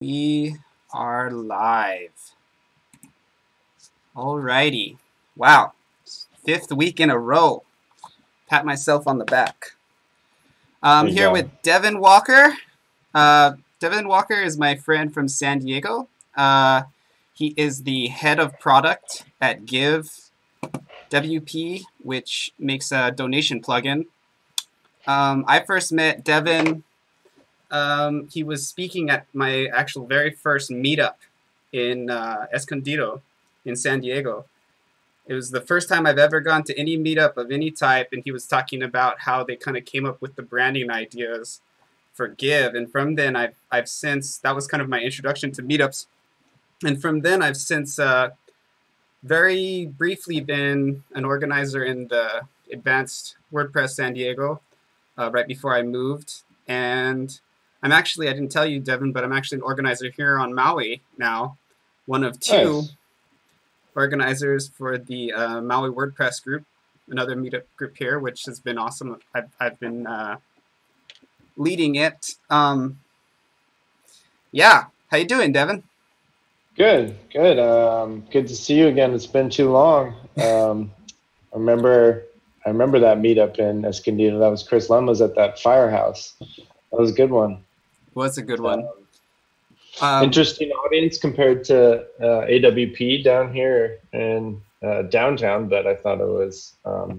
We are live. Alrighty. Wow. 5th week in a row. Pat myself on the back. I'm here with Devin Walker. Devin Walker is my friend from San Diego. He is the head of product at Give WP, which makes a donation plugin. I first met Devin. He was speaking at my actual very first meetup in Escondido in San Diego. It was the first time I've ever gone to any meetup of any type, and he was talking about how they kind of came up with the branding ideas for Give. And from then, I've since, that was kind of my introduction to meetups. And from then, I've since very briefly been an organizer in the Advanced WordPress San Diego right before I moved. And I didn't tell you, Devin, but I'm actually an organizer here on Maui now. One of two organizers for the Maui WordPress group, another meetup group here, which has been awesome. I've been leading it. Yeah, how you doing, Devin? Good. Good to see you again. It's been too long. I remember that meetup in Escondido. That was Chris Lemma's at that firehouse. That was a good one. Was a good one. Interesting audience compared to AWP down here in downtown, but I thought it was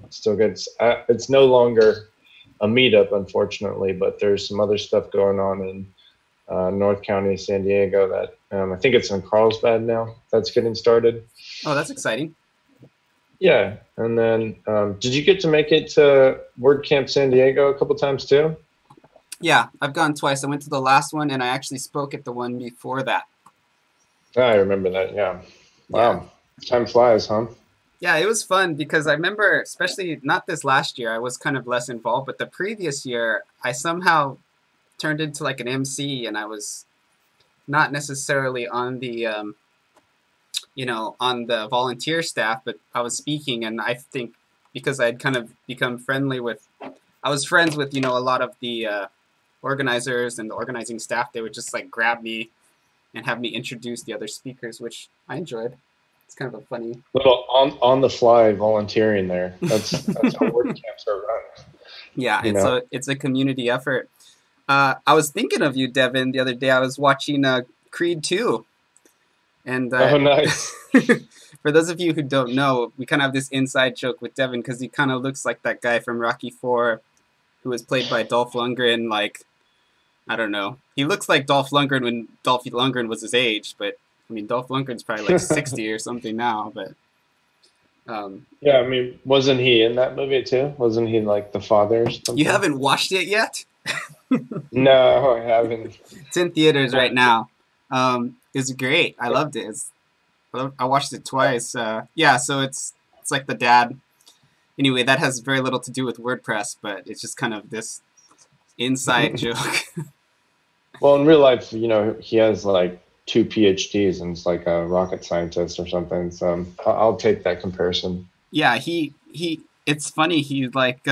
still good. It's no longer a meetup, unfortunately, but there's some other stuff going on in North County, San Diego that I think it's in Carlsbad now. That's getting started. Oh, that's exciting. Yeah, and then did you get to make it to WordCamp San Diego a couple times too? Yeah, I've gone twice. I went to the last one, and I actually spoke at the one before that. Oh, I remember that, yeah. Wow, yeah. Time flies, huh? Yeah, it was fun because I remember, especially not this last year, I was kind of less involved, but the previous year, I somehow turned into like an MC, and I was not necessarily on the, on the volunteer staff, but I was speaking, and I think because I'd kind of become friendly with, I was friends with, a lot of the organizers and the organizing staff. They would just like grab me and have me introduce the other speakers, which I enjoyed. It's kind of a funny little on the fly volunteering there. That's how WordCamps are run. Yeah, it's a community effort. I was thinking of you, Devin, the other day. I was watching Creed 2. And oh, nice. For those of you who don't know, we kind of have this inside joke with Devin because he kind of looks like that guy from Rocky IV who was played by Dolph Lundgren. Like, I don't know. He looks like Dolph Lundgren when Dolph Lundgren was his age, but I mean, Dolph Lundgren's probably like 60 or something now. But yeah, I mean, wasn't he in that movie too? Wasn't he like the father or something? You haven't watched it yet? No, I haven't. It's in theaters right now. It's great. I loved it. I watched it twice. Yeah, so it's like the dad. Anyway, that has very little to do with WordPress, but it's just kind of this inside joke. Well, in real life, he has like 2 PhDs and is like a rocket scientist or something. So I'll take that comparison. Yeah, it's funny. He like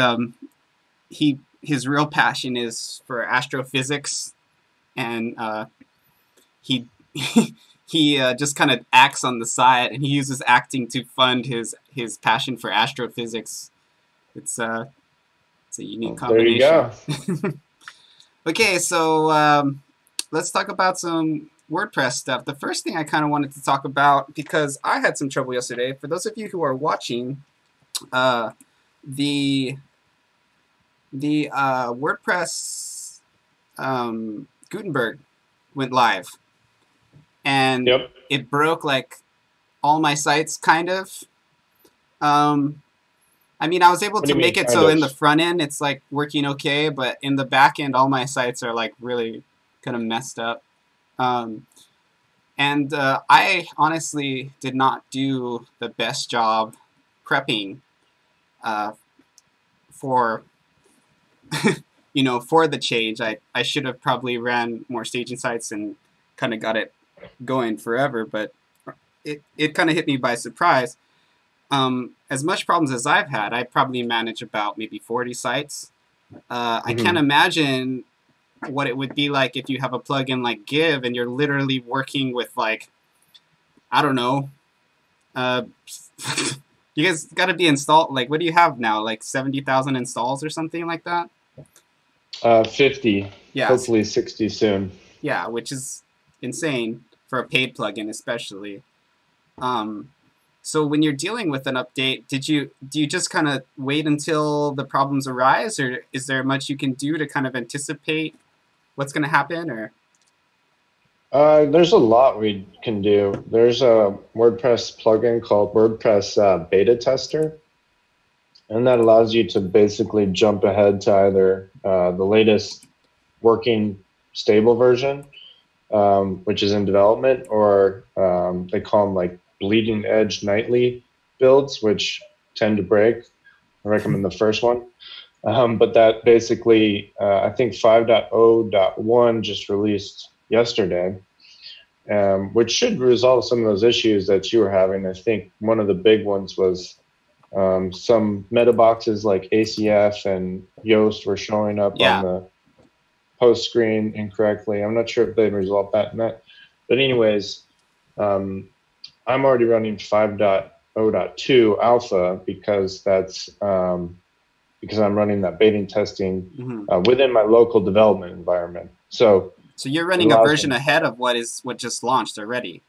his real passion is for astrophysics, and he just kind of acts on the side, and he uses acting to fund his passion for astrophysics. It's a unique combination. There you go. Okay, so let's talk about some WordPress stuff. The first thing I kind of wanted to talk about, because I had some trouble yesterday. For those of you who are watching, the WordPress Gutenberg went live, and it broke like all my sites, kind of. I mean, I was able to make it so in the front end it's like working okay, but in the back end all my sites are like really kind of messed up. And I honestly did not do the best job prepping for for the change. I should have probably ran more staging sites and kind of got it going forever, but it kind of hit me by surprise. As much problems as I've had, I probably manage about maybe 40 sites. I can't imagine what it would be like if you have a plugin like Give and you're literally working with like, I don't know, you guys got to be installed. Like, what do you have now? Like 70,000 installs or something like that? 50. Yeah. Hopefully 60 soon. Yeah, which is insane for a paid plugin, especially. So when you're dealing with an update, do you just kind of wait until the problems arise, or is there much you can do to kind of anticipate what's going to happen? Or there's a lot we can do. There's a WordPress plugin called WordPress Beta Tester, and that allows you to basically jump ahead to either the latest working stable version, which is in development, or they call them like bleeding edge nightly builds, which tend to break. I recommend the first one. But that basically, I think 5.0.1 just released yesterday, which should resolve some of those issues that you were having. I think one of the big ones was some meta boxes like ACF and Yoast were showing up on the post screen incorrectly. I'm not sure if they've resolved that in that. But anyways, I'm already running 5.0.2 alpha because that's because I'm running that beta testing within my local development environment. So you're running a version ahead of what just launched already.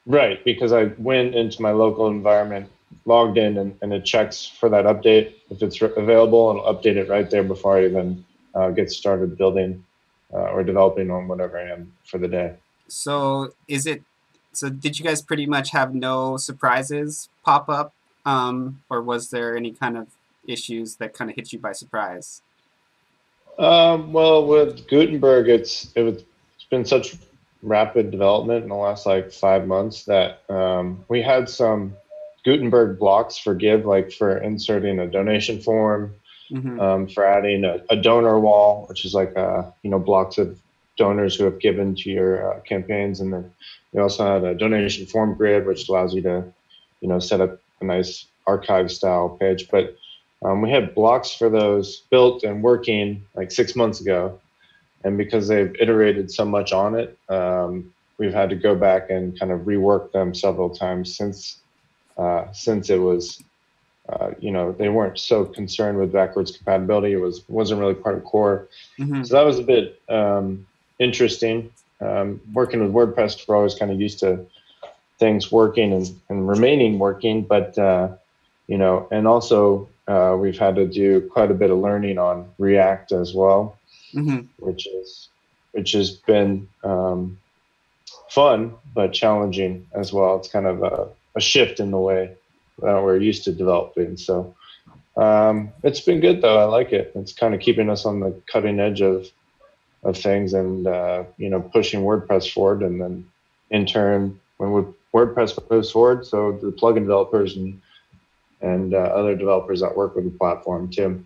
Right, because I went into my local environment, logged in, and it checks for that update. If it's available, it'll update it right there before I even get started building or developing on whatever I am for the day. So did you guys pretty much have no surprises pop up, or was there any kind of issues that kind of hit you by surprise? Well, with Gutenberg, it's been such rapid development in the last like 5 months that we had some Gutenberg blocks for Give, like for inserting a donation form, for adding a donor wall, which is like blocks of donors who have given to your campaigns, and then we also had a donation form grid, which allows you to set up a nice archive style page. But we had blocks for those built and working like 6 months ago, and because they've iterated so much on it, we've had to go back and kind of rework them several times since it was they weren't so concerned with backwards compatibility. It wasn't really part of core. So that was a bit interesting. Working with WordPress, we're always kind of used to things working and remaining working, but and also we've had to do quite a bit of learning on React as well, which has been fun but challenging as well. It's kind of a shift in the way we're used to developing. So it's been good though. I like it. It's kind of keeping us on the cutting edge of things, and pushing WordPress forward, and then in turn when WordPress moves forward, so the plugin developers and other developers that work with the platform too.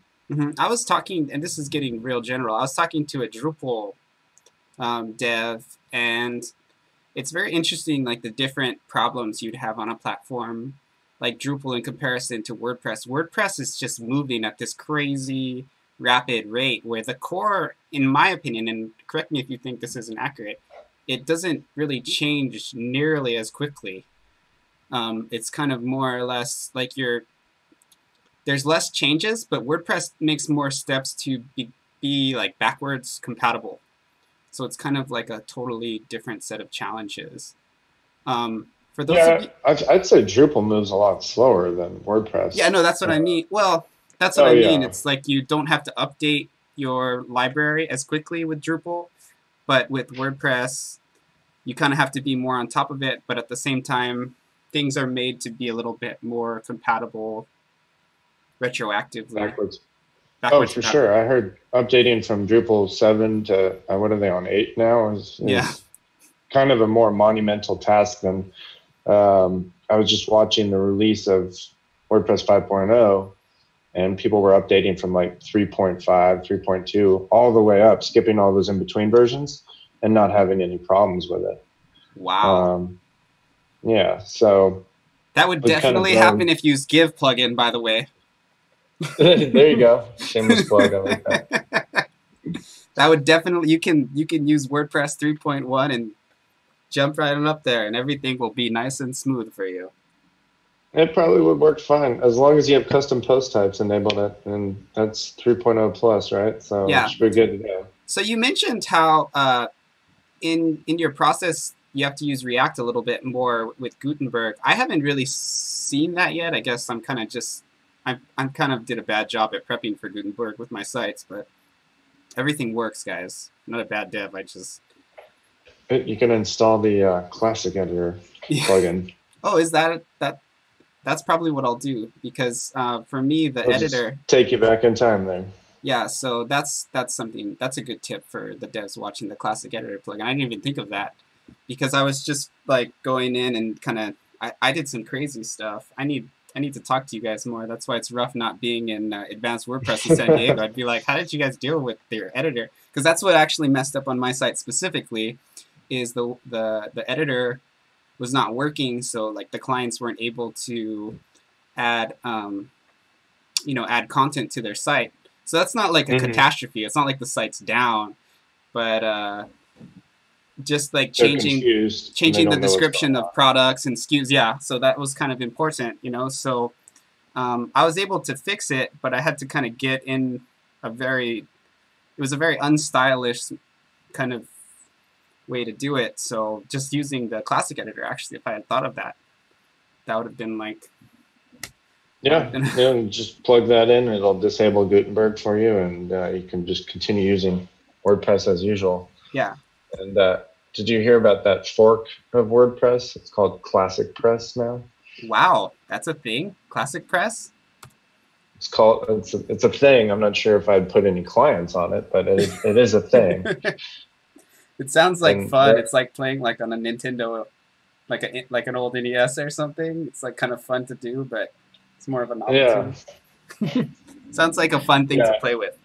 I was talking, and this is getting real general, I was talking to a Drupal dev, and it's very interesting, like the different problems you'd have on a platform like Drupal in comparison to WordPress. WordPress is just moving at this crazy rapid rate, where the core, in my opinion, and correct me if you think this isn't accurate, it doesn't really change nearly as quickly. It's kind of more or less like there's less changes, but WordPress makes more steps to be like backwards compatible. So it's kind of like a totally different set of challenges. For those of you, I'd say Drupal moves a lot slower than WordPress. Yeah, no, that's what I mean. Well, that's what I mean. Yeah. It's like you don't have to update your library as quickly with Drupal, but with WordPress, you kind of have to be more on top of it. But at the same time, things are made to be a little bit more compatible retroactively. Backwards for sure. I heard updating from Drupal 7 to what are they on 8 now is kind of a more monumental task than I was just watching the release of WordPress 5.0, and people were updating from like 3.5, 3.2 all the way up, skipping all those in between versions and not having any problems with it. Wow. So that would definitely happen if you use Give plugin, by the way. There you go. Shameless plug. I like that. That would definitely, you can use WordPress 3.1 and jump right on up there, and everything will be nice and smooth for you. It probably would work fine as long as you have custom post types enabled, and that's 3.0 plus, right? So yeah, it should be good to go. So you mentioned how in your process you have to use React a little bit more with Gutenberg. I haven't really seen that yet. I guess I'm kind of just I'm kind of did a bad job at prepping for Gutenberg with my sites, but everything works, guys. I'm not a bad dev. I just you can install the Classic Editor plugin. Oh, is that? That's probably what I'll do, because for me the editor take you back in time there. Yeah, so that's something, that's a good tip for the devs watching the Classic Editor plugin. I didn't even think of that, because I was just like going in and kind of I did some crazy stuff. I need to talk to you guys more. That's why it's rough not being in Advanced WordPress in San Diego. I'd be like, how did you guys deal with their editor? Because that's what actually messed up on my site specifically, is the editor was not working, so like the clients weren't able to add add content to their site. So that's not like a catastrophe. It's not like the site's down, but just like changing the description of products and SKUs. Yeah, so that was kind of important, So I was able to fix it, but I had to kind of get in it was a very unstylish kind of way to do it. So just using the Classic Editor, actually, if I had thought of that, that would have been like... Yeah, just plug that in, and it'll disable Gutenberg for you, and you can just continue using WordPress as usual. Yeah. And did you hear about that fork of WordPress? It's called Classic Press now. Wow, that's a thing? Classic Press? It's a thing. I'm not sure if I'd put any clients on it, but it is a thing. It sounds like fun. It's like playing like on a Nintendo, like an old NES or something. It's like kind of fun to do, but it's more of a novelty. Yeah. Sounds like a fun thing to play with.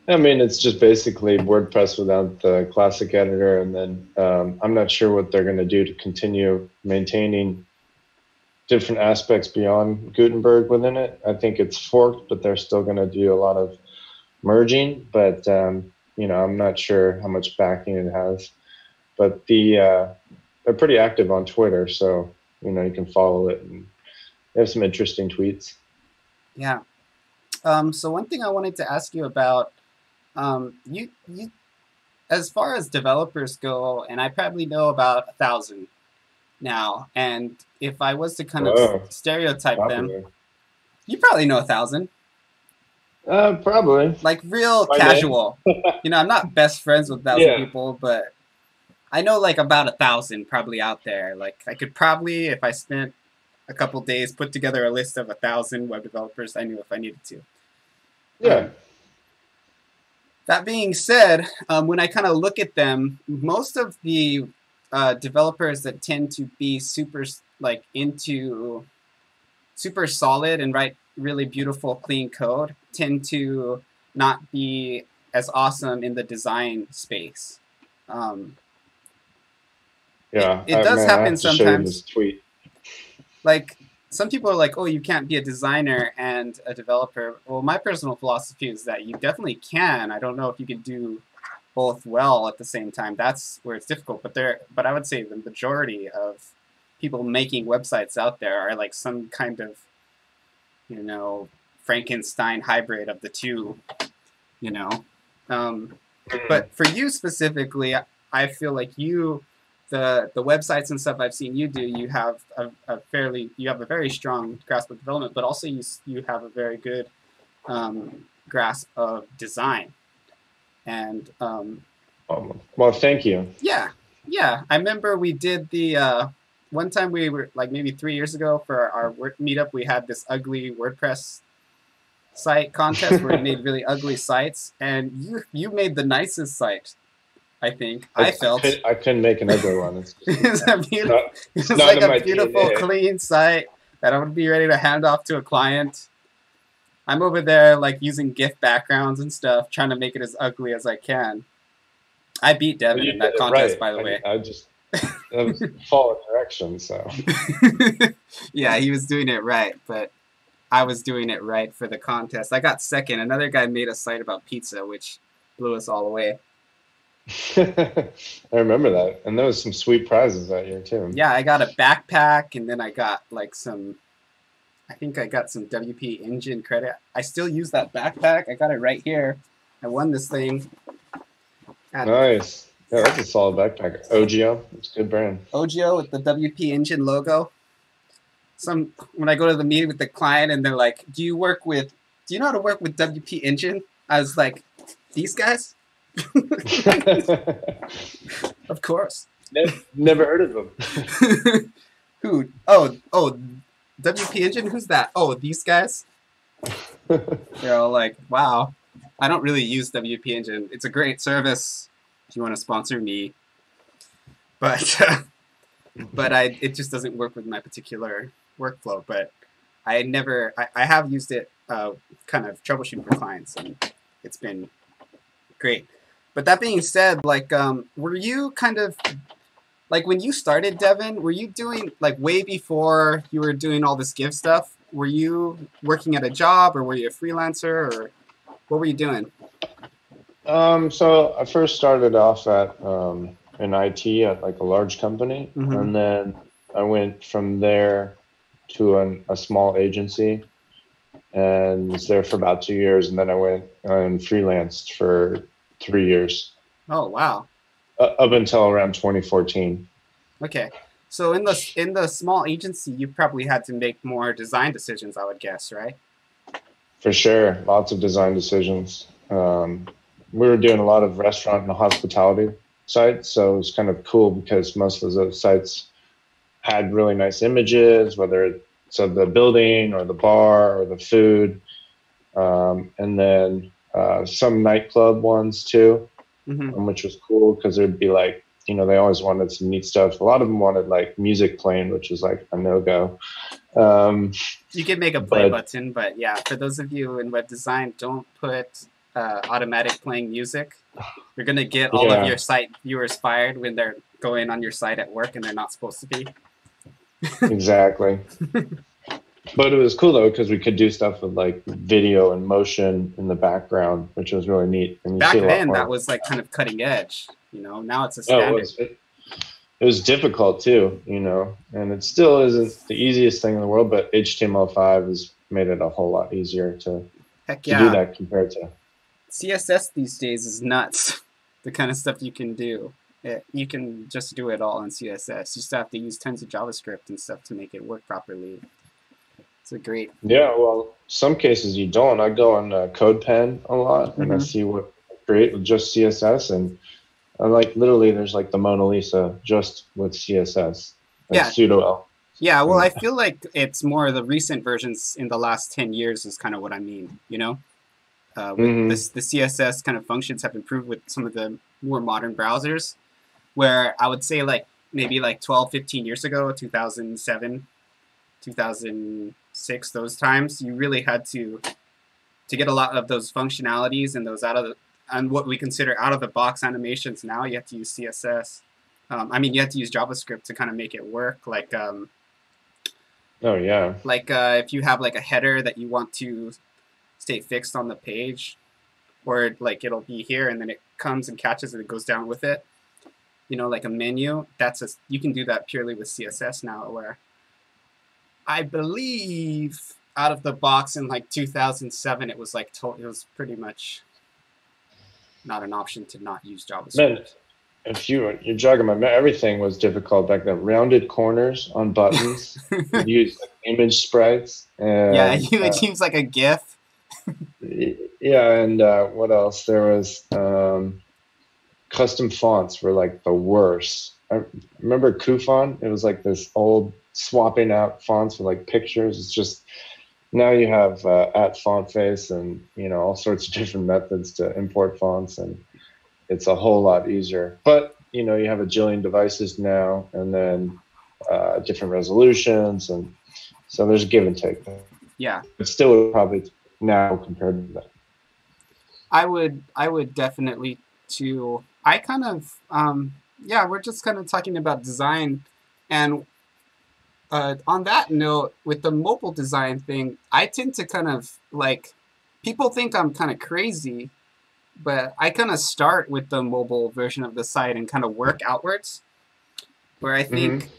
I mean, it's just basically WordPress without the Classic Editor, and then I'm not sure what they're going to do to continue maintaining different aspects beyond Gutenberg within it. I think it's forked, but they're still going to do a lot of merging, but I'm not sure how much backing it has. But they're pretty active on Twitter, so you can follow it, and they have some interesting tweets. Yeah. So one thing I wanted to ask you about, you as far as developers go, and I probably know about 1,000 now, and if I was to kind of stereotype them, you probably know 1,000. Probably. Like real casual. I'm not best friends with 1,000 people, but I know like about 1,000 probably out there. Like I could probably, if I spent a couple days, put together a list of 1,000 web developers I knew if I needed to. Yeah. That being said, when I kind of look at them, most of the developers that tend to be super solid and write really beautiful, clean code tend to not be as awesome in the design space. Yeah, it does happen sometimes. Like some people are like, "Oh, you can't be a designer and a developer." Well, my personal philosophy is that you definitely can. I don't know if you can do both well at the same time. That's where it's difficult. But I would say the majority of people making websites out there are like some kind of, Frankenstein hybrid of the two, But for you specifically, I feel like the websites and stuff I've seen you do, you have a very strong grasp of development, but also you have a very good grasp of design. And well, thank you. Yeah. I remember we did the one time we were like maybe 3 years ago for our work meetup. We had this ugly WordPress site contest where we made really ugly sites, and you made the nicest site. I think I couldn't make an ugly one. It's like a beautiful, clean site that I would be ready to hand off to a client. I'm over there like using GIF backgrounds and stuff, trying to make it as ugly as I can. I beat Devin in that contest, by the way. I was following directions, so. Yeah, he was doing it right, but I was doing it right for the contest. I got second. Another guy made a site about pizza, which blew us all away. I remember that, and there was some sweet prizes that year too. Yeah, I got a backpack, and then I got like some. I think I got some WP Engine credit. I still use that backpack. I got it right here. I won this thing. Nice. Yeah, that's a solid backpack. OGO, it's a good brand. OGO with the WP Engine logo. When I go to the meeting with the client and they're like, do you know how to work with WP Engine? I was like, these guys? Of course. Never heard of them. Who? Oh, WP Engine? Who's that? Oh, these guys? They're all like, wow. I don't really use WP Engine. It's a great service if you want to sponsor me. But it just doesn't work with my particular workflow. But I have used it kind of troubleshooting for clients, and it's been great. But that being said, like, were you kind of, like, when you started, Devin, were you doing, like, way before you were doing all this Give stuff, were you working at a job, or were you a freelancer, or what were you doing? So I first started off at in IT at like a large company, Mm-hmm. and then I went from there to a small agency, and was there for about 2 years, and then I went and freelanced for 3 years. Oh, wow. Up until around 2014. Okay. So in the small agency, you probably had to make more design decisions, I would guess, right? For sure. Lots of design decisions. We were doing a lot of restaurant and hospitality sites, so it was kind of cool because most of those sites had really nice images, whether it's of the building or the bar or the food, and then some nightclub ones too, Mm-hmm. which was cool because there'd be like, they always wanted some neat stuff. A lot of them wanted like music playing, which is like a no-go. You can make a play button, but yeah, for those of you in web design, don't put automatic playing music. You're going to get all of your site viewers fired when they're going on your site at work and they're not supposed to be. Exactly. But it was cool though, because we could do stuff with like video and motion in the background, which was really neat. And back then, that was like kind of cutting edge. Now it's a standard. It was difficult too, and it still isn't the easiest thing in the world, but HTML5 has made it a whole lot easier to do that compared to CSS these days is nuts. The kind of stuff you can do. You can just do it all in CSS. You still have to use tons of JavaScript and stuff to make it work properly. It's a great. Yeah, well, some cases you don't. I go on CodePen a lot, and I see what I create with just CSS, and like literally there's like the Mona Lisa just with CSS and pseudo-L. Yeah, well, I feel like it's more the recent versions in the last 10 years is kind of what I mean, with the CSS kind of functions have improved with some of the more modern browsers, where I would say like maybe like 12, 15 years ago, 2007, 2006, those times, you really had to get a lot of those functionalities and those and what we consider out-of-the-box animations. Now you have to use CSS. You have to use JavaScript to kind of make it work. Like, if you have like a header that you want to stay fixed on the page, or like it'll be here and then it comes and catches and it goes down with it. Like a menu. You can do that purely with CSS now. Where I believe out of the box in like 2007, it was like it was pretty much not an option to not use JavaScript. Man, if you're jogging my memory, everything was difficult back then. Rounded corners on buttons. You'd use like image sprites. And, you would use like a GIF. And what else? There was custom fonts were like the worst. I remember Kufon. It was like this old swapping out fonts for like pictures. It's just now you have at font face and all sorts of different methods to import fonts, and it's a whole lot easier. But you have a jillion devices now, and then different resolutions, and so there's a give and take. Yeah, but still probably now compared to that. I would definitely too. I kind of we're just kind of talking about design, and on that note, with the mobile design thing, I tend to kind of like, people think I'm kind of crazy, but I kind of start with the mobile version of the site and kind of work outwards. Where I think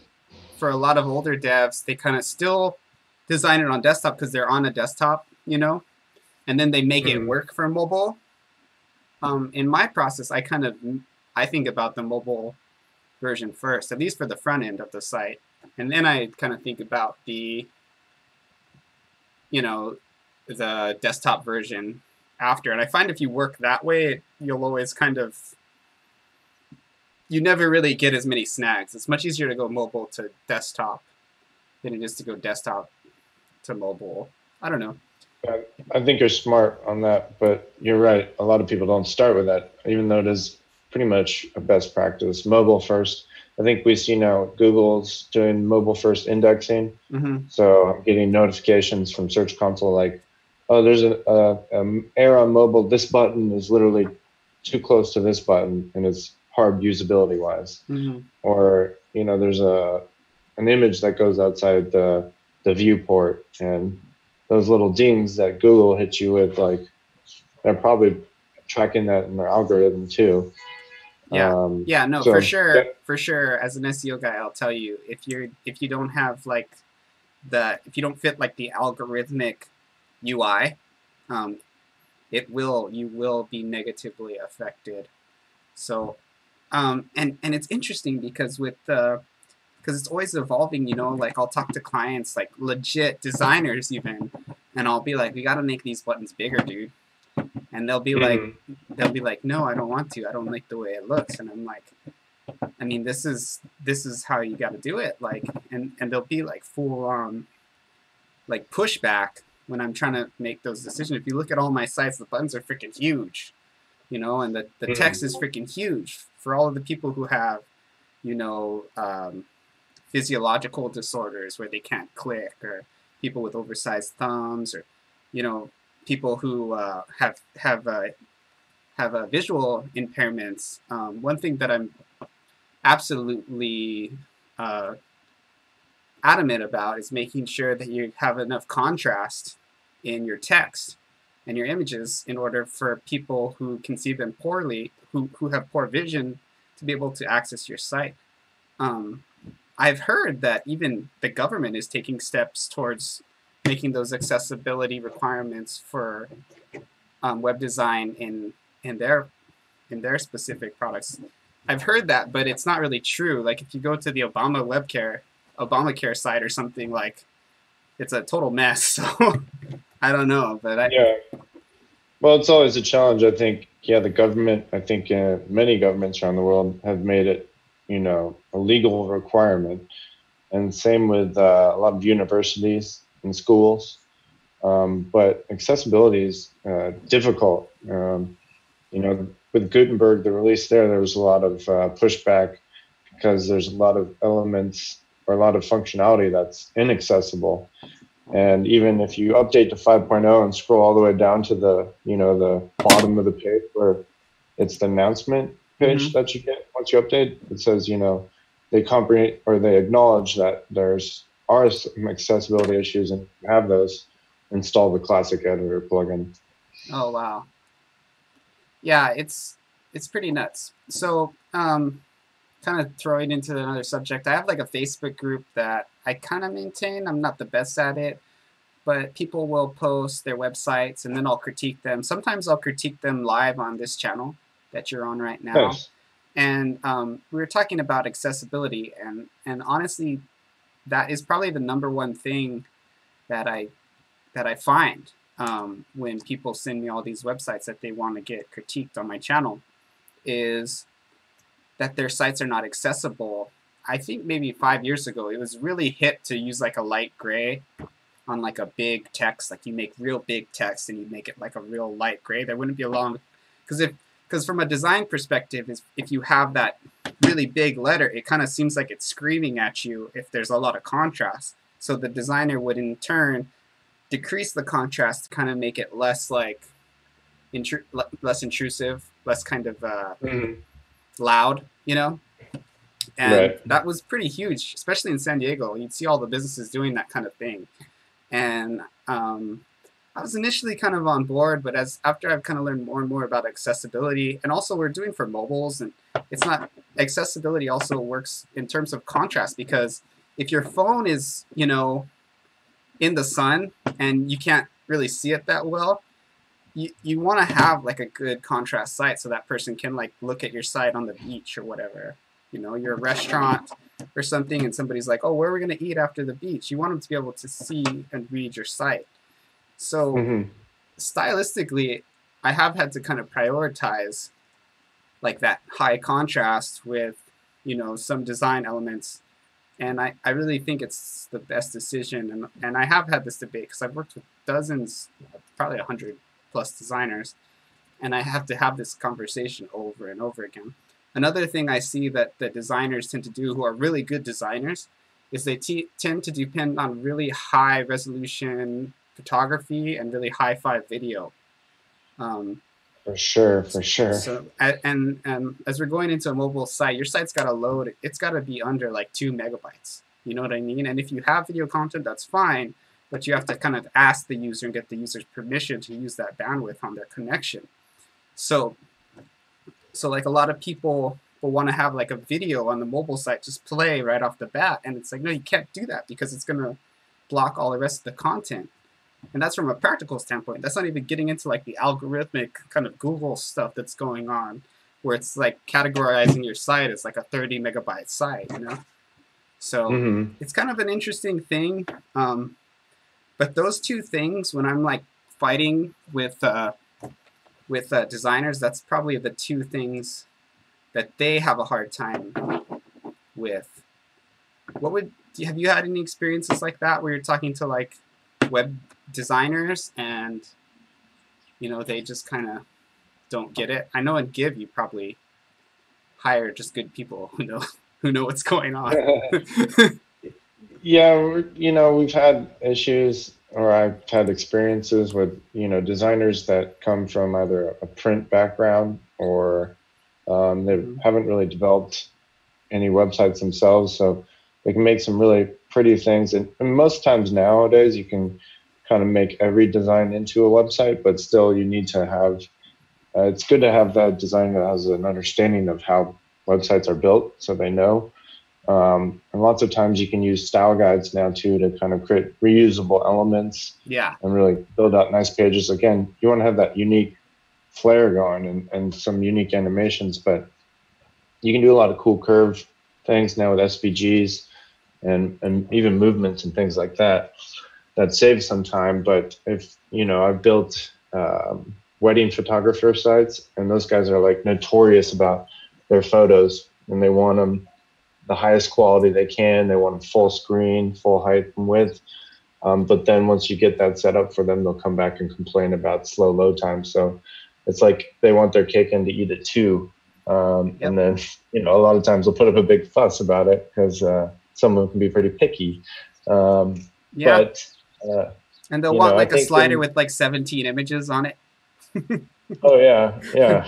for a lot of older devs, they kind of still design it on desktop because they're on a desktop, you know, and then they make it work for mobile. In my process, I think about the mobile version first, at least for the front end of the site, and then I kind of think about the, you know, the desktop version after. And I find if you work that way, you'll always you never really get as many snags. It's much easier to go mobile to desktop than it is to go desktop to mobile. I don't know. I think you're smart on that, but you're right. A lot of people don't start with that, even though it is pretty much a best practice. Mobile first. I think we see now Google's doing mobile first indexing. So I'm getting notifications from Search Console like, oh, there's an error on mobile. This button is literally too close to this button and it's hard usability wise. Or, you know, there's an image that goes outside the viewport, and those little dings that Google hits you with, like, they're probably tracking that in their algorithm too. No, so, for sure. As an SEO guy, I'll tell you, if you don't have like if you don't fit like the algorithmic UI, you will be negatively affected. So, and it's interesting because because it's always evolving, you know, like I'll talk to clients, like legit designers even, and I'll be like, we got to make these buttons bigger, dude. And they'll be like, no, I don't want to. I don't like the way it looks. And I'm like, I mean, this is how you got to do it. Like, and they'll be like full on like pushback when I'm trying to make those decisions. If you look at all my sites, the buttons are freaking huge, you know, and the text is freaking huge for all of the people who have, you know, physiological disorders where they can't click, or people with oversized thumbs, or, you know, people who have visual impairments. One thing that I'm absolutely adamant about is making sure that you have enough contrast in your text and your images in order for people who can see them poorly, who have poor vision, to be able to access your site. I've heard that even the government is taking steps towards making those accessibility requirements for web design in their specific products. I've heard that, but it's not really true. Like if you go to the Obamacare site or something, like it's a total mess. So I don't know, but well, it's always a challenge. I think, the government, I think many governments around the world have made it, you know, a legal requirement, and same with a lot of universities and schools. But accessibility is difficult. You know, with Gutenberg, the release there was a lot of pushback because there's a lot of elements or a lot of functionality that's inaccessible. And even if you update to 5.0 and scroll all the way down to the, you know, the bottom of the page where it's the announcement page that you get once you update, it says, you know, they comprehend or they acknowledge that are some accessibility issues, and you have those, install the classic editor plugin. Oh wow. Yeah, it's pretty nuts. So kind of throwing into another subject, I have like a Facebook group that I kind of maintain. I'm not the best at it, but people will post their websites and then I'll critique them. Sometimes I'll critique them live on this channel that you're on right now. Nice. And we were talking about accessibility, and honestly, that is probably the number one thing that I find when people send me all these websites that they want to get critiqued on my channel, is that their sites are not accessible. I think maybe 5 years ago, it was really hip to use like a light gray on like a big text. Like you make real big text and you make it like a real light gray. There wouldn't be a long, because from a design perspective, if you have that really big letter, it kind of seems like it's screaming at you if there's a lot of contrast. So the designer would in turn decrease the contrast to kind of make it less like less intrusive, less kind of loud, you know? And that was pretty huge, especially in San Diego. You'd see all the businesses doing that kind of thing. And I was initially kind of on board, but after I've kind of learned more and more about accessibility, and also we're doing for mobiles, and it's not accessibility also works in terms of contrast, because if your phone is, you know, in the sun and you can't really see it that well, you want to have like a good contrast site so that person can like look at your site on the beach or whatever. You know, you're a restaurant or something and somebody's like, oh, where are we going to eat after the beach? You want them to be able to see and read your site. So stylistically, I have had to kind of prioritize like that high contrast with, you know, some design elements. And I really think it's the best decision. And I have had this debate because I've worked with dozens, probably 100 plus designers, and I have to have this conversation over and over again. Another thing I see that the designers tend to do, who are really good designers, is they tend to depend on really high resolution photography and really hi-fi video. For sure. So, and as we're going into a mobile site, your site's got to load. It's got to be under like 2 megabytes. You know what I mean? And if you have video content, that's fine, but you have to kind of ask the user and get the user's permission to use that bandwidth on their connection. So like a lot of people will want to have like a video on the mobile site just play right off the bat, and it's like, no, you can't do that because it's going to block all the rest of the content. And that's from a practical standpoint. That's not even getting into like the algorithmic kind of Google stuff that's going on, where it's like categorizing your site as like a 30 megabyte site, you know? So it's kind of an interesting thing. But those two things, when I'm like fighting with designers, that's probably the two things that they have a hard time with. Have you had any experiences like that where you're talking to like web designers and, you know, they just kind of don't get it? I know in Give you probably hire just good people who know what's going on. Yeah, you know, we've had issues, or I've had experiences with, you know, designers that come from either a print background or they haven't really developed any websites themselves, so they can make some really pretty things. And most times nowadays, you can kind of make every design into a website, but still you need to have, it's good to have that designer that has an understanding of how websites are built so they know. And lots of times you can use style guides now too to kind of create reusable elements. Yeah. And really build out nice pages. Again, you want to have that unique flair going and some unique animations, but you can do a lot of cool curve things now with SVGs and even movements and things like that save some time. But if, you know, I've built wedding photographer sites, and those guys are like notorious about their photos, and they want them the highest quality they can. They want them full screen, full height and width. But then once you get that set up for them, they'll come back and complain about slow load time. So it's like they want their cake and to eat it too. And then, you know, a lot of times they'll put up a big fuss about it because some of them can be pretty picky. But and they'll want like a slider with like 17 images on it. Oh yeah.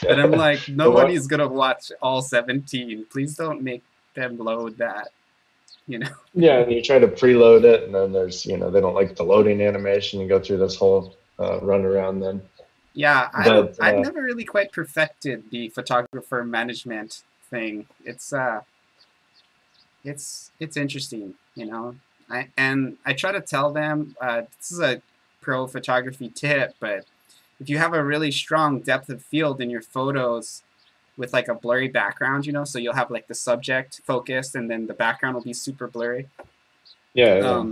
And I'm like, nobody's gonna watch all 17. Please don't make them load that, you know. Yeah, and you try to preload it, and then there's, you know, they don't like the loading animation. You go through this whole run around then. Yeah, I've never really quite perfected the photographer management thing. It's interesting, you know. I try to tell them this is a pro photography tip, but if you have a really strong depth of field in your photos with like a blurry background, you know, so you'll have like the subject focused and then the background will be super blurry. Yeah.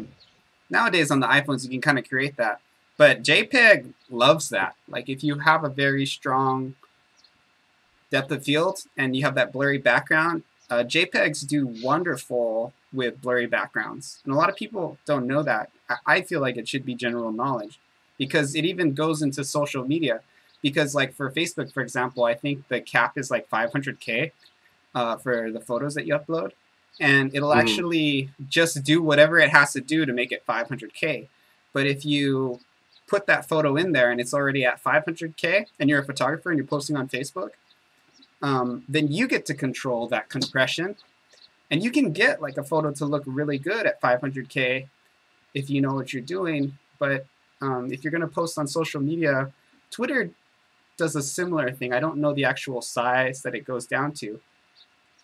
Nowadays on the iPhones, you can kind of create that. But JPEG loves that. Like if you have a very strong depth of field and you have that blurry background, JPEGs do wonderful with blurry backgrounds. And a lot of people don't know that. I feel like it should be general knowledge, because it even goes into social media. Because like for Facebook, for example, I think the cap is like 500K for the photos that you upload. And it'll actually just do whatever it has to do to make it 500K. But if you put that photo in there and it's already at 500K and you're a photographer and you're posting on Facebook, then you get to control that compression. And you can get like a photo to look really good at 500K if you know what you're doing. But if you're going to post on social media, Twitter does a similar thing. I don't know the actual size that it goes down to,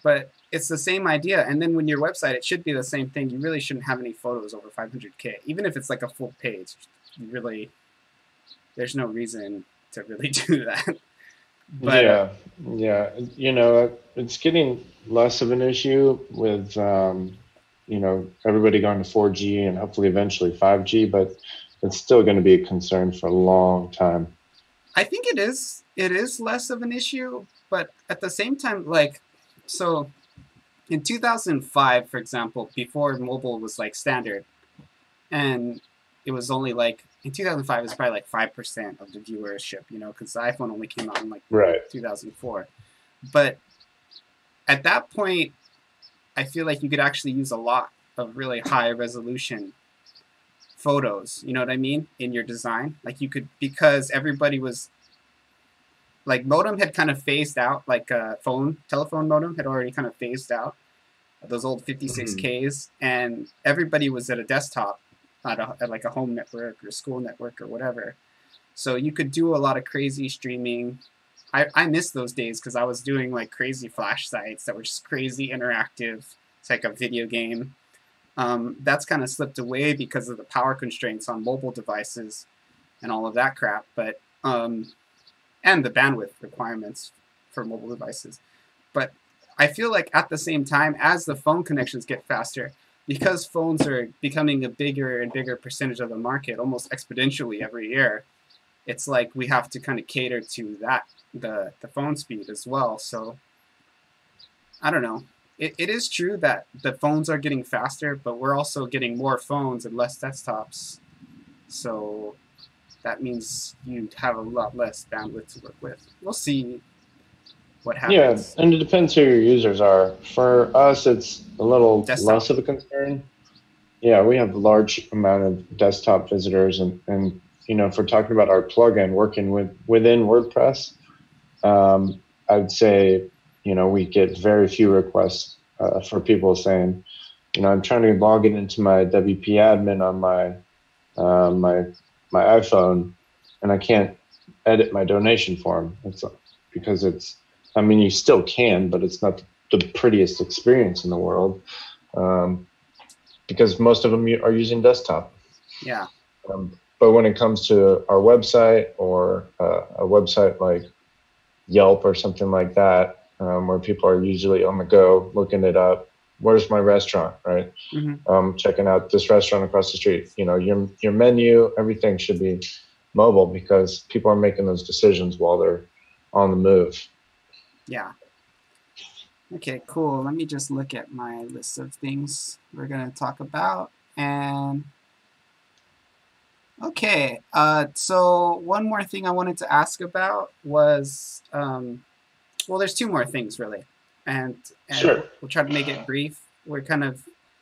but it's the same idea. And then when your website, it should be the same thing. You really shouldn't have any photos over 500K, even if it's like a full page. You really, there's no reason to really do that. But yeah, you know, it's getting less of an issue with you know, everybody going to 4G and hopefully eventually 5G, but it's still going to be a concern for a long time. I think it is less of an issue, but at the same time, like, so in 2005, for example, before mobile was like standard, and it was only like, in 2005, it was probably like 5% of the viewership, you know, because the iPhone only came out in like 2004. But at that point, I feel like you could actually use a lot of really high resolution photos, you know what I mean, in your design. Like you could, because everybody was, like modem had kind of phased out, like a telephone modem had already kind of phased out, those old 56Ks, and everybody was at a desktop, at like a home network or school network or whatever. So you could do a lot of crazy streaming. I miss those days because I was doing like crazy Flash sites that were just crazy interactive. It's like a video game. That's kind of slipped away because of the power constraints on mobile devices and all of that crap. But and the bandwidth requirements for mobile devices. But I feel like at the same time, as the phone connections get faster, because phones are becoming a bigger and bigger percentage of the market, almost exponentially every year, it's like we have to kind of cater to that, the phone speed as well. So I don't know. It is true that the phones are getting faster, but we're also getting more phones and less desktops. So that means you have a lot less bandwidth to work with. We'll see what happens. Yeah, and it depends who your users are. For us, it's a little Desktop. less of a concern. Yeah, we have a large amount of desktop visitors, and you know, if we're talking about our plugin working within WordPress, I'd say, you know, we get very few requests for people saying, you know, I'm trying to log in into my WP admin on my iPhone, and I can't edit my donation form. Because it's, I mean, you still can, but it's not the prettiest experience in the world, because most of them are using desktop. Yeah. But when it comes to our website or a website like Yelp or something like that, where people are usually on the go looking it up, where's my restaurant, right? Checking out this restaurant across the street. You know, your menu, everything should be mobile because people are making those decisions while they're on the move. Yeah. Okay, cool. Let me just look at my list of things we're going to talk about. And okay, so one more thing I wanted to ask about was, well, there's two more things really. And Sure. We'll try to make it brief.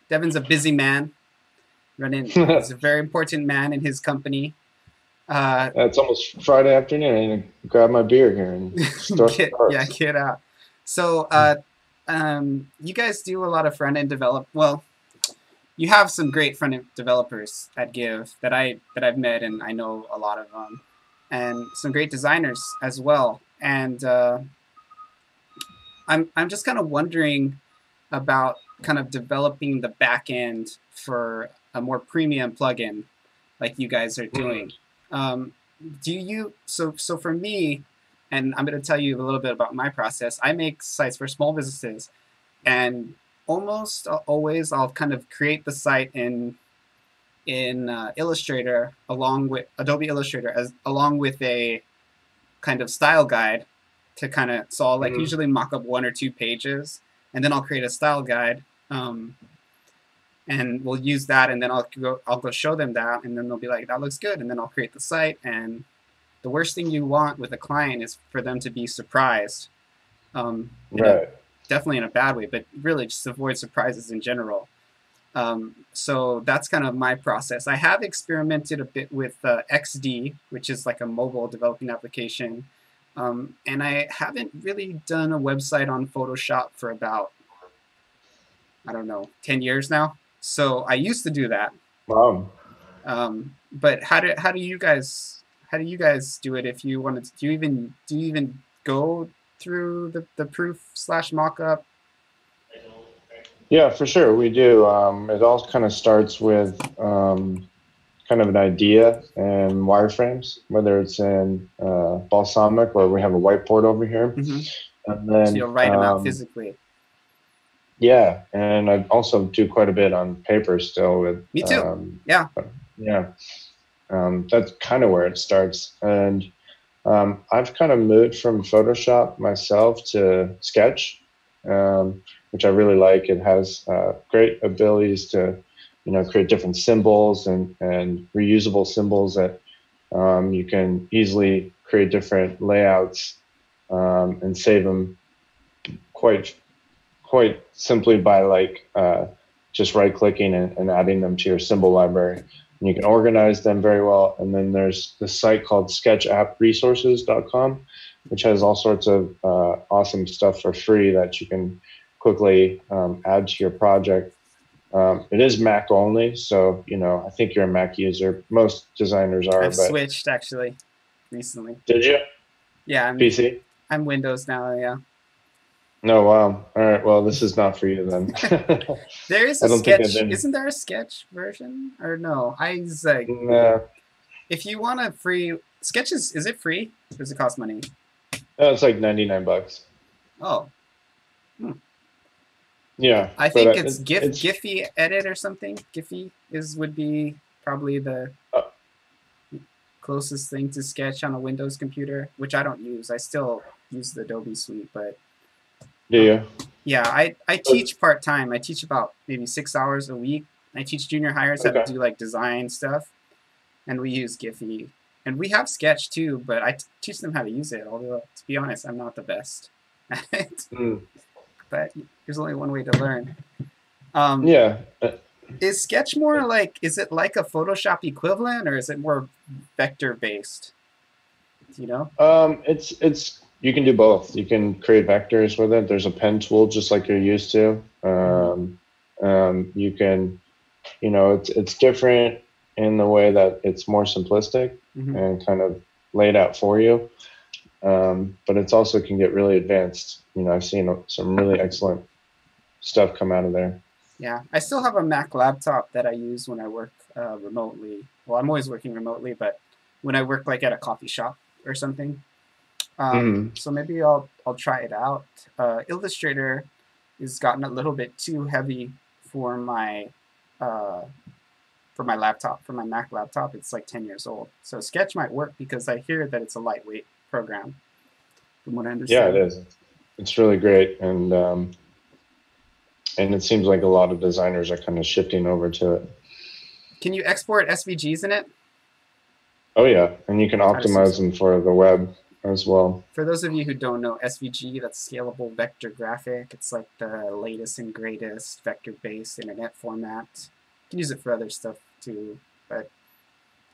Devin's a busy man. He's a very important man in his company. It's almost Friday afternoon. I need to grab my beer here and start. Get out. So you guys do a lot of front-end develop. Well, you have some great front-end developers at Give that I've met, and I know a lot of them, and some great designers as well. And I'm just kind of wondering about kind of developing the back end for a more premium plugin like you guys are doing. So for me, and I'm going to tell you a little bit about my process. I make sites for small businesses, and almost always I'll kind of create the site in Illustrator along with Adobe Illustrator along with a kind of style guide to kind of, so I'll like usually mock up 1 or 2 pages, and then I'll create a style guide, and we'll use that, and then I'll go show them that, and then they'll be like, that looks good, and then I'll create the site. And the worst thing you want with a client is for them to be surprised. Right. Definitely in a bad way, but really just avoid surprises in general. So that's kind of my process. I have experimented a bit with XD, which is like a mobile developing application. And I haven't really done a website on Photoshop for about, I don't know, 10 years now. So I used to do that. Wow. But how do you guys do it if you wanted to? Do you even go through the proof slash mockup? Yeah, for sure, we do. It all kind of starts with kind of an idea and wireframes, whether it's in Balsamic or we have a whiteboard over here. Mm-hmm. And So then, you'll write them out physically. yeah, and I also do quite a bit on paper still with. Me too. Yeah. Yeah, that's kind of where it starts. And I've kind of moved from Photoshop myself to Sketch, which I really like. It has great abilities to, create different symbols and reusable symbols that you can easily create different layouts and save them quite simply by just right clicking and adding them to your symbol library. And you can organize them very well. And then there's this site called sketchappresources.com, which has all sorts of awesome stuff for free that you can quickly add to your project. It is Mac only, so I think you're a Mac user. Most designers are. I've switched actually recently. Did you? Yeah, I'm PC. I'm Windows now. Yeah. No, wow. All right. Well, this is not for you then. There is a Sketch. Isn't there a Sketch version or no? I was like, if you want a free Sketch, is it free or does it cost money? Oh, it's like $99. Oh. Yeah. I think it's Giphy Edit or something. Giphy would be probably the closest thing to Sketch on a Windows computer, which I don't use. I still use the Adobe suite, but. Do you? Yeah, I teach part-time. I teach about maybe 6 hours a week. I teach junior hires how to do like design stuff, and we use Giphy. And we have Sketch too, but I teach them how to use it, although to be honest, I'm not the best at it. But there's only one way to learn. Yeah. Is Sketch more like, is it like a Photoshop equivalent, or is it more vector-based? Do you know? It's you can do both. You can create vectors with it. There's a pen tool just like you're used to. You can, it's different in the way that it's more simplistic and kind of laid out for you. But it's also can get really advanced. I've seen some really excellent stuff come out of there. Yeah, I still have a Mac laptop that I use when I work remotely. Well, I'm always working remotely, but when I work like at a coffee shop or something. So maybe I'll try it out. Illustrator has gotten a little bit too heavy for my laptop, for my Mac laptop. It's like 10 years old. So Sketch might work because I hear that it's a lightweight program, from what I understand. Yeah, it is. It's really great, and it seems like a lot of designers are kind of shifting over to it. Can you export SVGs in it? Oh yeah, and you can optimize them for the web as well. For those of you who don't know, SVG, that's scalable vector graphic. It's like the latest and greatest vector-based internet format. You can use it for other stuff too, but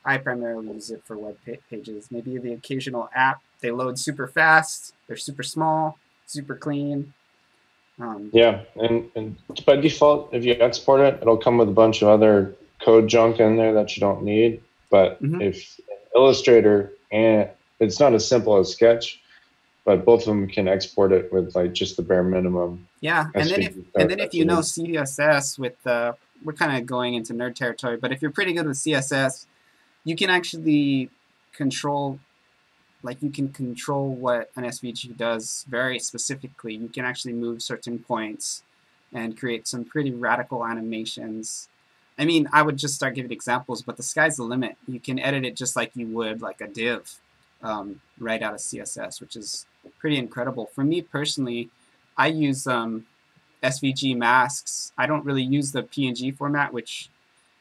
I primarily use it for web pages. Maybe the occasional app. They load super fast. They're super small, super clean. Yeah, and by default, if you export it, it'll come with a bunch of other code junk in there that you don't need. But if Illustrator, and it's not as simple as Sketch, but both of them can export it with like just the bare minimum. Yeah, and then if you know CSS with we're kind of going into nerd territory, but if you're pretty good with CSS, you can actually control what an SVG does very specifically. You can actually move certain points and create some pretty radical animations. I mean, I would just start giving examples, but the sky's the limit. You can edit it just like you would like a div right out of CSS, which is pretty incredible. For me personally, I use SVG masks. I don't really use the PNG format, which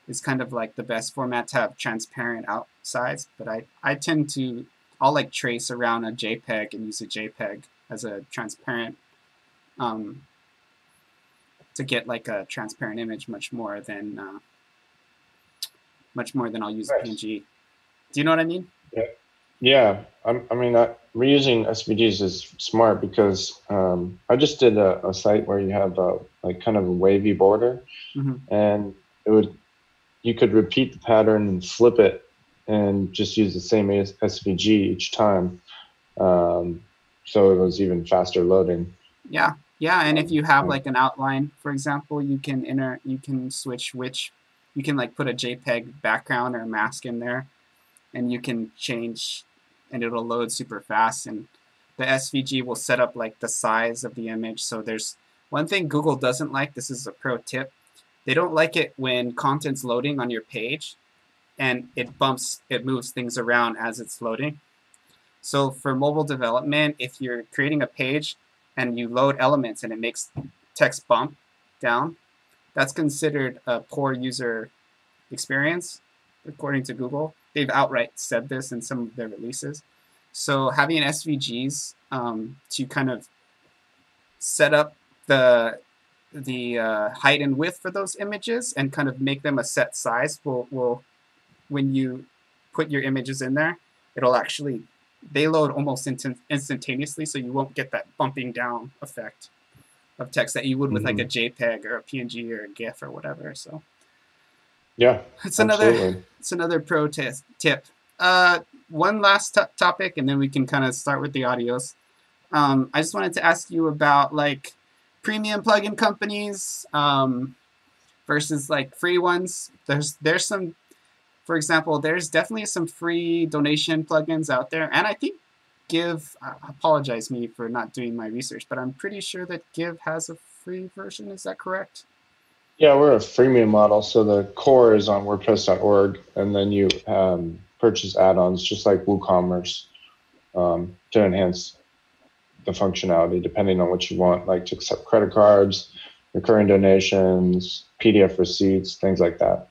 is kind of like the best format to have transparent outsides, but I tend to, I'll like trace around a JPEG and use a JPEG as a transparent, to get like a transparent image much more than I'll use PNG. Do you know what I mean? Yeah. I mean, reusing SVGs is smart because I just did a site where you have like kind of a wavy border, and it would, you could repeat the pattern and flip it and just use the same SVG each time. So it was even faster loading. Yeah, yeah, and if you have like an outline, for example, you can switch you can like put a JPEG background or a mask in there, and you can change, and it'll load super fast. And the SVG will set up like the size of the image. So there's one thing Google doesn't like. This is a pro tip. They don't like it when content's loading on your page, and it moves things around as it's loading. So for mobile development, if you're creating a page and you load elements and it makes text bump down, that's considered a poor user experience, according to Google. They've outright said this in some of their releases. So having SVGs to kind of set up the height and width for those images and kind of make them a set size will when you put your images in there, it'll actually, they load almost instantaneously, so you won't get that bumping down effect of text that you would with like a JPEG or a PNG or a GIF or whatever. So yeah, it's another pro tip. One last topic, and then we can kind of start with the audios. I just wanted to ask you about like premium plugin companies versus like free ones. There's some, for example, there's definitely some free donation plugins out there, and I think Give, apologize me for not doing my research, but I'm pretty sure that Give has a free version. Is that correct? Yeah, we're a freemium model, so the core is on WordPress.org, and then you purchase add-ons just like WooCommerce to enhance the functionality depending on what you want, like to accept credit cards, recurring donations, PDF receipts, things like that.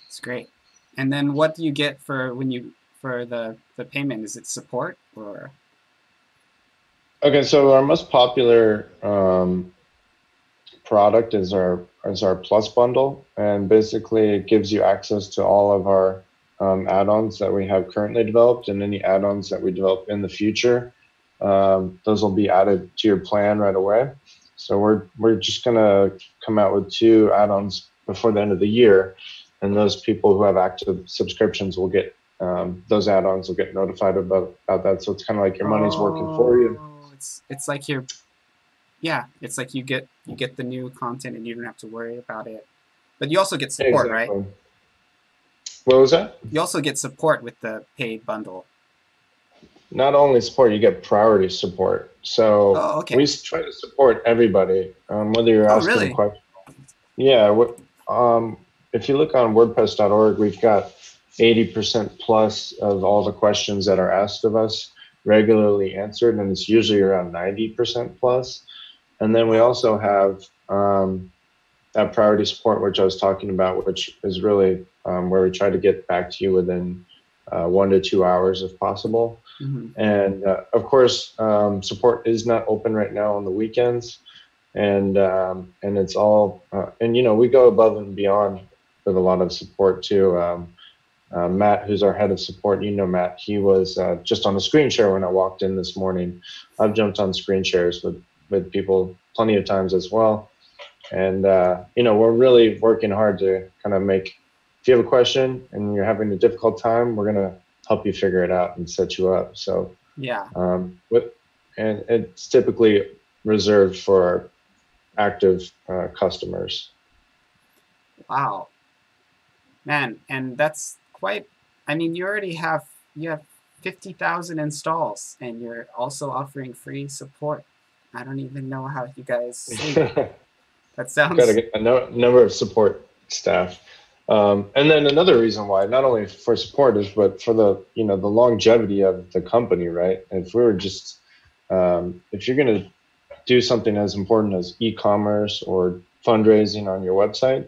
That's great. And then what do you get for the payment? Is it support or? Okay, so our most popular product is our Plus bundle, and basically it gives you access to all of our add-ons that we have currently developed, and any add-ons that we develop in the future. Those will be added to your plan right away. So we're just gonna come out with 2 add-ons before the end of the year, and those people who have active subscriptions will get those add-ons will get notified about that. So it's kind of like your money's working for you. It's like it's like you get the new content and you don't have to worry about it. But you also get support, exactly. Right? What was that? You also get support with the paid bundle. Not only support, you get priority support. So we try to support everybody, whether you're asking a question. Yeah. If you look on WordPress.org, we've got 80% plus of all the questions that are asked of us regularly answered, and it's usually around 90% plus. And then we also have that priority support, which I was talking about, which is really where we try to get back to you within 1 to 2 hours if possible. And of course, support is not open right now on the weekends, and it's all and we go above and beyond with a lot of support too. Matt, who's our head of support, Matt, he was just on a screen share when I walked in this morning. I've jumped on screen shares with people plenty of times as well. And, we're really working hard to kind of make, if you have a question and you're having a difficult time, we're going to help you figure it out and set you up. So, yeah. And it's typically reserved for our active customers. Wow. Man, and that's quite, I mean, you have 50,000 installs, and you're also offering free support. I don't even know how you guys sleep. That sounds... Got to get a number of support staff. And then another reason why, not only for support, but for the longevity of the company, right? If we were just, if you're going to do something as important as e-commerce or fundraising on your website,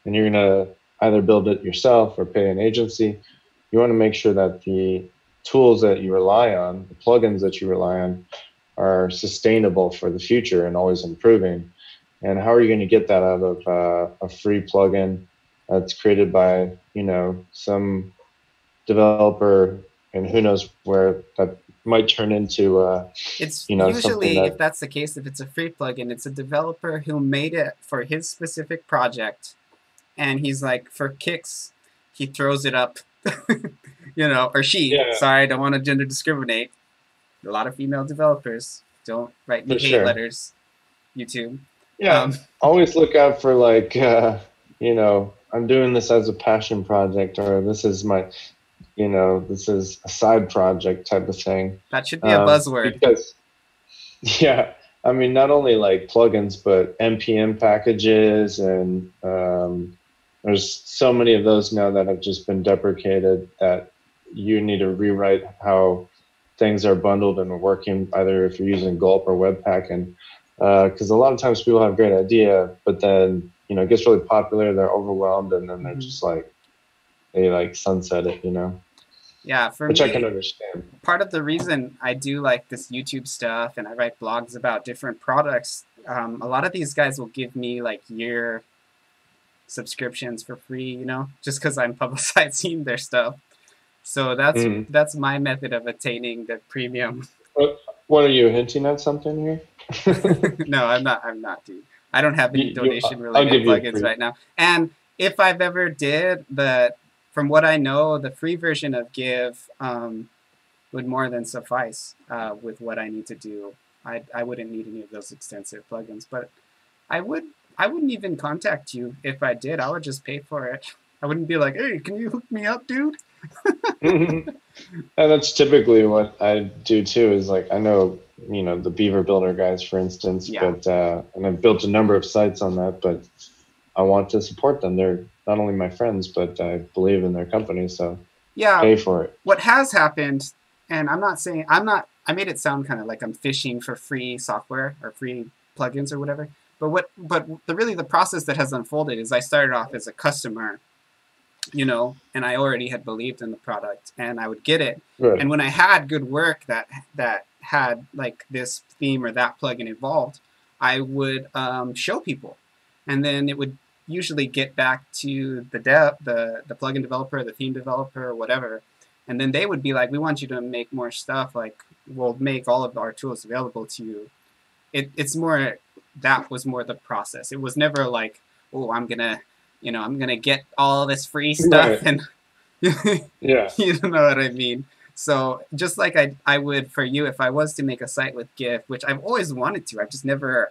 and you're going to either build it yourself or pay an agency, you want to make sure that the tools that you rely on, the plugins that you rely on, are sustainable for the future and always improving. And how are you going to get that out of a free plugin that's created by some developer, and who knows where that might turn into it's usually, if that's the case, if it's a free plugin, it's a developer who made it for his specific project, and he's like, for kicks, he throws it up, or she. Yeah, Sorry, I don't want to gender discriminate. A lot of female developers. Don't write me hate letters, YouTube. Yeah, always look out for like, I'm doing this as a passion project, or this is my, this is a side project type of thing. That should be a buzzword. Because, yeah, I mean, not only like plugins, but NPM packages, and there's so many of those now that have just been deprecated that you need to rewrite how things are bundled and working, either if you're using Gulp or Webpack. And because a lot of times people have a great idea, but then, it gets really popular, they're overwhelmed, and then they're just like, they like sunset it, Yeah, which I can understand. Part of the reason I do like this YouTube stuff and I write blogs about different products, a lot of these guys will give me like year subscriptions for free, just because I'm publicizing their stuff. So that's my method of attaining the premium. What are you hinting at something here? No, I'm not, dude. I don't have any donation related plugins right now. And if I've ever did, from what I know, the free version of Give would more than suffice with what I need to do. I wouldn't need any of those extensive plugins, but I wouldn't even contact you if I did. I would just pay for it. I wouldn't be like, hey, can you hook me up, dude? And that's typically what I do too, is like, I know, the Beaver Builder guys, for instance, but and I've built a number of sites on that, but I want to support them. They're not only my friends, but I believe in their company, so pay for it. What has happened, and I made it sound kind of like I'm fishing for free software or free plugins or whatever, but the process that has unfolded is I started off as a customer, and I already had believed in the product, and I would get it. Right. And when I had good work that had like this theme or that plugin involved, I would show people, and then it would usually get back to the plugin developer, the theme developer, or whatever, and then they would be like, "We want you to make more stuff. Like, we'll make all of our tools available to you." That was more the process. It was never like, "Oh, I'm gonna get all this free stuff," and yeah, you know what I mean. So just like I would for you if I was to make a site with GIF, which I've always wanted to. I've just never,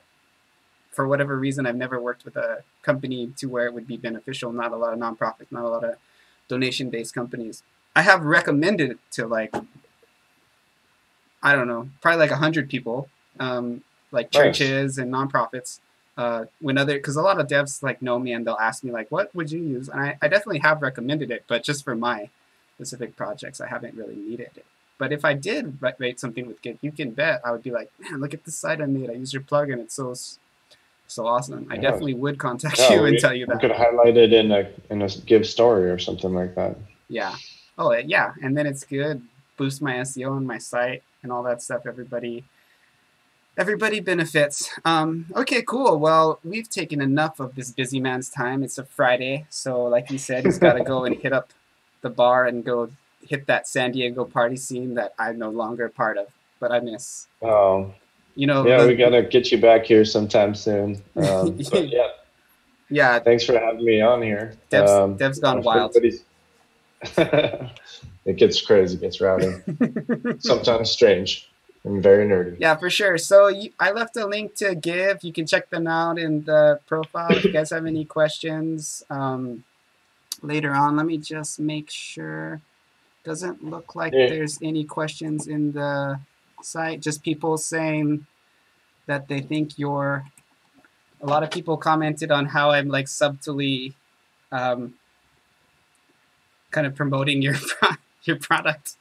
for whatever reason, I've never worked with a company to where it would be beneficial. Not a lot of nonprofits, not a lot of donation-based companies. I have recommended it to like, I don't know, probably like 100 people, like churches and nonprofits. Because a lot of devs like know me and they'll ask me like, what would you use? And I definitely have recommended it, but just for my specific projects, I haven't really needed it. But if I did write something with Git, you can bet I would be like, man, look at this site I made. I use your plugin. It's so awesome. I definitely would contact you and tell you that. You could highlight it in a Give story or something like that. Yeah. Oh yeah. And then it's good. Boost my SEO on my site and all that stuff. Everybody benefits. Okay, cool. Well, we've taken enough of this busy man's time. It's a Friday, so like he said, he's got to go and hit up the bar and go hit that San Diego party scene that I'm no longer part of, but I miss. Oh, yeah, we gotta get you back here sometime soon. But yeah. Thanks for having me on here. Dev's gone wild. It gets crazy, gets rowdy, sometimes strange. And very nerdy. Yeah, for sure. So I left a link to Give. You can check them out in the profile if you guys have any questions later on. Let me just make sure. Doesn't look like there's any questions in the site. Just people saying that they think a lot of people commented on how I'm like subtly kind of promoting your product.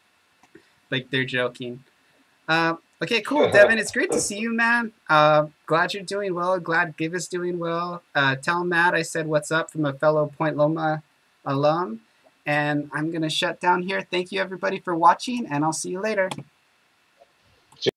Like they're joking. Okay, cool, Devin. It's great to see you, man. Glad you're doing well. Glad Give is doing well. Tell Matt I said what's up from a fellow Point Loma alum. And I'm going to shut down here. Thank you, everybody, for watching, and I'll see you later.